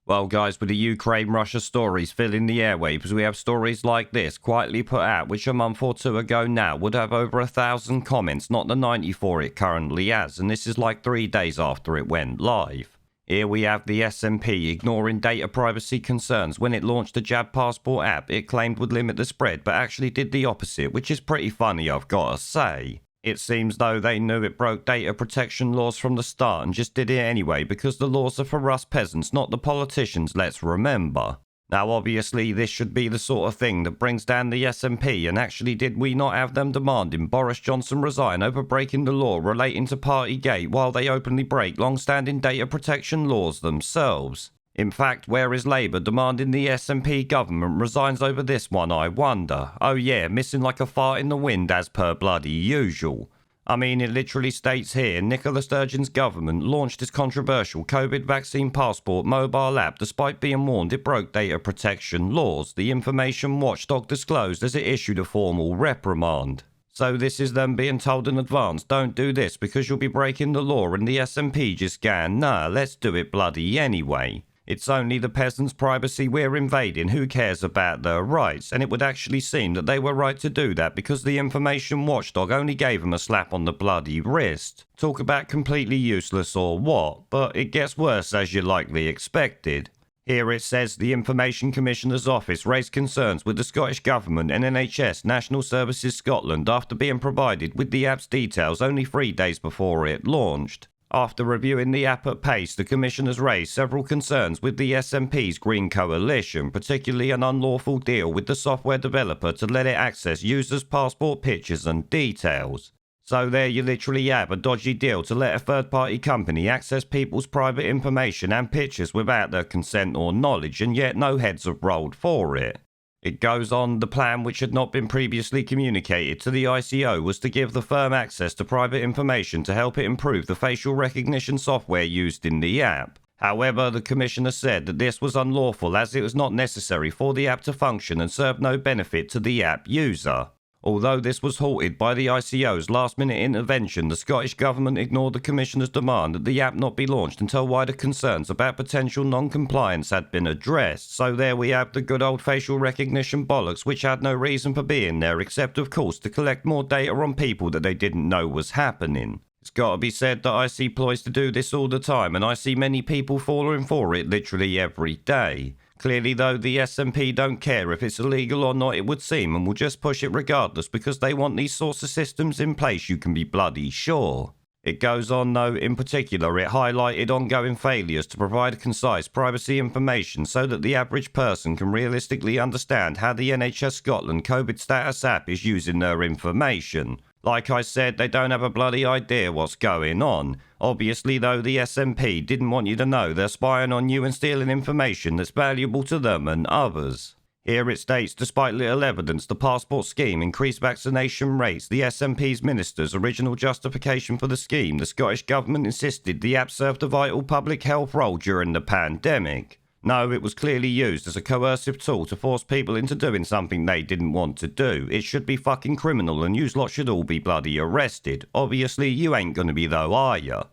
Well, guys, with the Ukraine-Russia stories filling the airwaves, we have stories like this, quietly put out, which a month or two ago now would have over 1,000 comments, not the 94 it currently has, and this is like 3 days after it went live. Here we have the SNP ignoring data privacy concerns when it launched the Jab Passport app it claimed would limit the spread, but actually did the opposite, which is pretty funny, I've gotta say. It seems though they knew it broke data protection laws from the start and just did it anyway because the laws are for us peasants, not the politicians, let's remember. Now obviously this should be the sort of thing that brings down the SNP, and actually did we not have them demanding Boris Johnson resign over breaking the law relating to Partygate while they openly break long-standing data protection laws themselves? In fact, where is Labour demanding the SNP government resigns over this one, I wonder? Oh yeah, missing like a fart in the wind as per bloody usual. I mean, it literally states here, Nicola Sturgeons' government launched its controversial COVID vaccine passport mobile app despite being warned it broke data protection laws, the information watchdog disclosed as it issued a formal reprimand. So this is them being told in advance, don't do this because you'll be breaking the law, and the SNP just going, nah, let's do it bloody anyway. It's only the peasants' privacy we're invading, who cares about their rights? And it would actually seem that they were right to do that because the information watchdog only gave them a slap on the bloody wrist. Talk about completely useless or what, but it gets worse as you likely expected. Here it says the Information Commissioner's Office raised concerns with the Scottish Government and NHS National Services Scotland after being provided with the app's details only 3 days before it launched. After reviewing the app at pace, the Commissioners raised several concerns with the SNP's Green Coalition, particularly an unlawful deal with the software developer to let it access users' passport pictures and details. So there you literally have a dodgy deal to let a third-party company access people's private information and pictures without their consent or knowledge, and yet no heads have rolled for it. It goes on, the plan, which had not been previously communicated to the ICO, was to give the firm access to private information to help it improve the facial recognition software used in the app. However, the Commissioner said that this was unlawful as it was not necessary for the app to function and served no benefit to the app user. Although this was halted by the ICO's last-minute intervention, the Scottish Government ignored the Commissioner's demand that the app not be launched until wider concerns about potential non-compliance had been addressed. So there we have the good old facial recognition bollocks, which had no reason for being there, except of course to collect more data on people that they didn't know was happening. It's gotta be said that I see ploys to do this all the time, and I see many people falling for it literally every day. Clearly though, the SNP don't care if it's illegal or not, it would seem, and will just push it regardless because they want these sorts of systems in place, you can be bloody sure. It goes on though, in particular it highlighted ongoing failures to provide concise privacy information so that the average person can realistically understand how the NHS Scotland COVID status app is using their information. Like I said, they don't have a bloody idea what's going on. Obviously though, the SNP didn't want you to know they're spying on you and stealing information that's valuable to them and others. Here it states, despite little evidence, the passport scheme increased vaccination rates. The SNP's minister's original justification for the scheme, the Scottish Government insisted the app served a vital public health role during the pandemic. No, it was clearly used as a coercive tool to force people into doing something they didn't want to do. It should be fucking criminal and you lot should all be bloody arrested. Obviously you ain't gonna be though, are ya?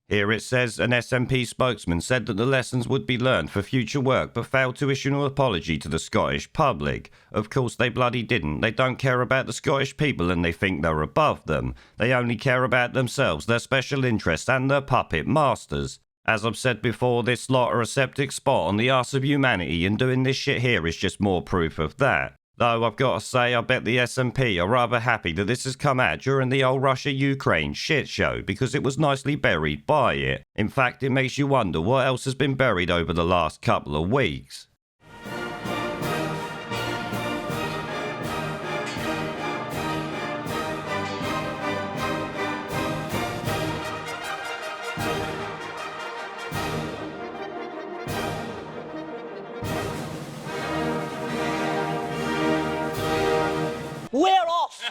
Here it says, an SNP spokesman said that the lessons would be learned for future work but failed to issue an apology to the Scottish public. Of course they bloody didn't. They don't care about the Scottish people and they think they're above them. They only care about themselves, their special interests and their puppet masters. As I've said before, this lot are a septic spot on the arse of humanity, and doing this shit here is just more proof of that. Though I've got to say, I bet the SNP are rather happy that this has come out during the old Russia-Ukraine shit show, because it was nicely buried by it. In fact, it makes you wonder what else has been buried over the last couple of weeks.